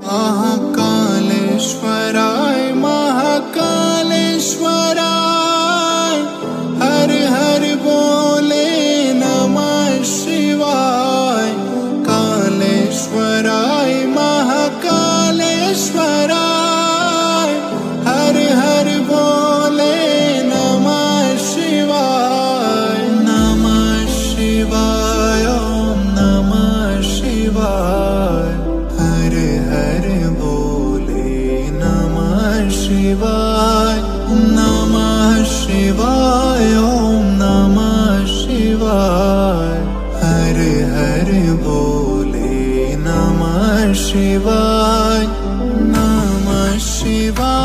महाकालेश्वराय महाकालेश्वराय हर हर बोले नमः शिवाय। कालेश्वराय महाकालेश्वराय हर हर बोले नमः शिवाय। नमः शिवाय ओम नमः शिवाय हर हर बोले नमः शिवाय। नमः शिवाय ओम नमः शिवाय हर हर बोले नमः शिवाय। नमः शिवाय।